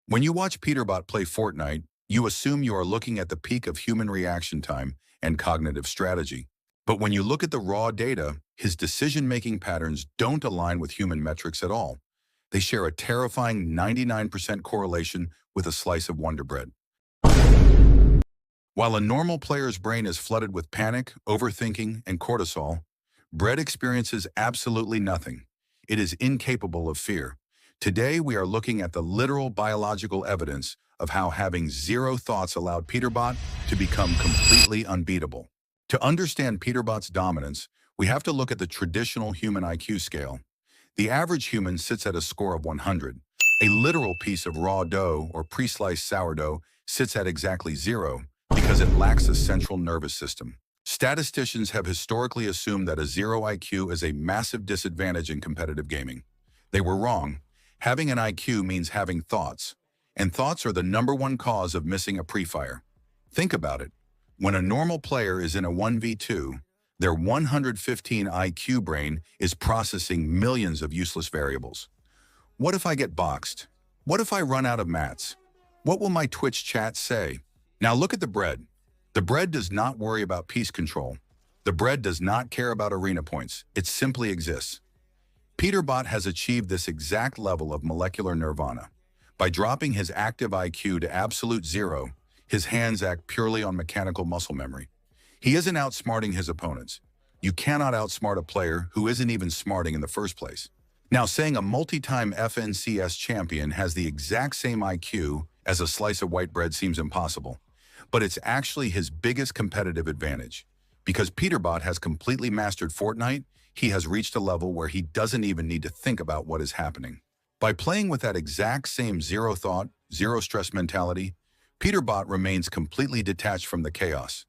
When you watch Peterbot play Fortnite, you assume you are looking at the peak of human reaction time and cognitive strategy. But when you look at the raw data, his decision-making patterns don't align with human metrics at all. They share a terrifying 99% correlation with a slice of Wonder Bread. While a normal player's brain is flooded with panic, overthinking, and cortisol, Bread experiences absolutely nothing. It is incapable of fear. Today, we are looking at the literal biological evidence of how having zero thoughts allowed Peterbot to become completely unbeatable. To understand Peterbot's dominance, we have to look at the traditional human IQ scale. The average human sits at a score of 100. A literal piece of raw dough or pre-sliced sourdough sits at exactly 0 because it lacks a central nervous system. Statisticians have historically assumed that a 0 IQ is a massive disadvantage in competitive gaming. They were wrong. Having an IQ means having thoughts, and thoughts are the #1 cause of missing a pre-fire. Think about it. When a normal player is in a 1v2, their 115 IQ brain is processing millions of useless variables. What if I get boxed? What if I run out of mats? What will my Twitch chat say? Now look at the Bread. The Bread does not worry about piece control. The Bread does not care about arena points. It simply exists. Peterbot has achieved this exact level of molecular nirvana. By dropping his active IQ to absolute 0, his hands act purely on mechanical muscle memory. He isn't outsmarting his opponents. You cannot outsmart a player who isn't even smarting in the first place. Now, saying a multi-time FNCS champion has the exact same IQ as a slice of white bread seems impossible, but it's actually his biggest competitive advantage. Because Peterbot has completely mastered Fortnite, he has reached a level where he doesn't even need to think about what is happening. By playing with that exact same zero thought, zero stress mentality, Peterbot remains completely detached from the chaos.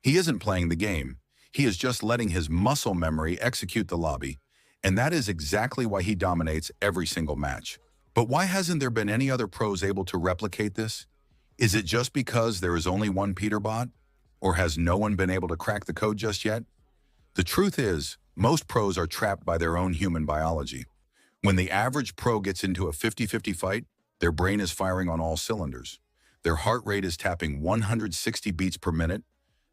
He isn't playing the game. He is just letting his muscle memory execute the lobby, and that is exactly why he dominates every single match. But why hasn't there been any other pros able to replicate this? Is it just because there is only one Peterbot? Or has no one been able to crack the code just yet? The truth is, most pros are trapped by their own human biology. When the average pro gets into a 50-50 fight, their brain is firing on all cylinders. Their heart rate is tapping 160 beats per minute,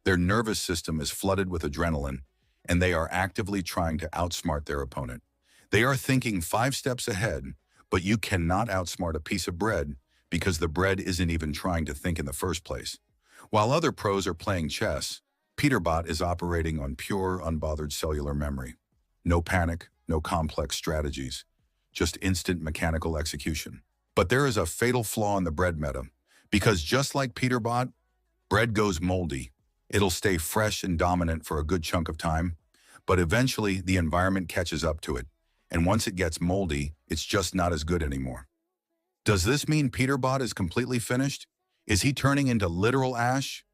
their nervous system is flooded with adrenaline, and they are actively trying to outsmart their opponent. They are thinking 5 steps ahead, but you cannot outsmart a piece of bread because the bread isn't even trying to think in the first place. While other pros are playing chess, Peterbot is operating on pure, unbothered cellular memory. No panic, no complex strategies, just instant mechanical execution. But there is a fatal flaw in the bread meta, because just like Peterbot, bread goes moldy. It'll stay fresh and dominant for a good chunk of time, but eventually the environment catches up to it, and once it gets moldy, it's just not as good anymore. Does this mean Peterbot is completely finished? Is he turning into literal ash?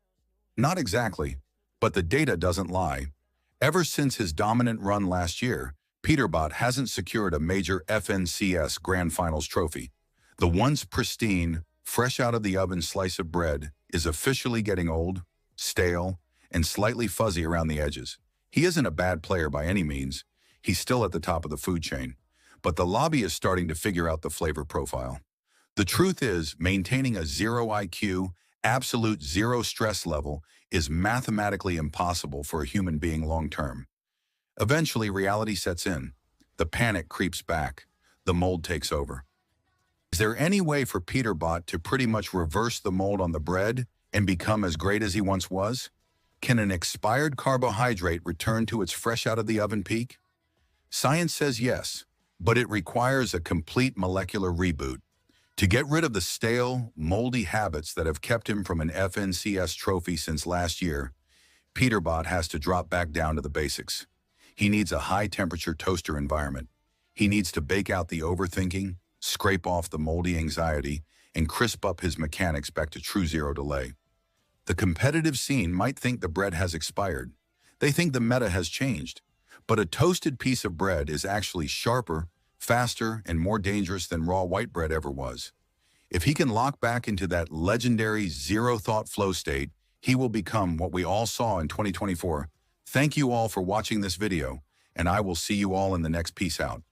Not exactly, but the data doesn't lie. Ever since his dominant run last year, Peterbot hasn't secured a major FNCS Grand Finals trophy. The once pristine, fresh out of the oven slice of bread is officially getting old, stale, and slightly fuzzy around the edges. He isn't a bad player by any means. He's still at the top of the food chain, but the lobby is starting to figure out the flavor profile. The truth is, maintaining a 0 IQ, absolute 0 stress level is mathematically impossible for a human being long-term. Eventually, reality sets in. The panic creeps back. The mold takes over. Is there any way for Peterbot to pretty much reverse the mold on the bread and become as great as he once was? Can an expired carbohydrate return to its fresh-out-of-the-oven peak? Science says yes, but it requires a complete molecular reboot. To get rid of the stale, moldy habits that have kept him from an FNCS trophy since last year, Peterbot has to drop back down to the basics. He needs a high-temperature toaster environment. He needs to bake out the overthinking, scrape off the moldy anxiety, and crisp up his mechanics back to true zero delay. The competitive scene might think the bread has expired. They think the meta has changed. But a toasted piece of bread is actually sharper, faster, and more dangerous than raw white bread ever was. If he can lock back into that legendary zero-thought flow state, he will become what we all saw in 2024. Thank you all for watching this video, and I will see you all in the next Peace Out.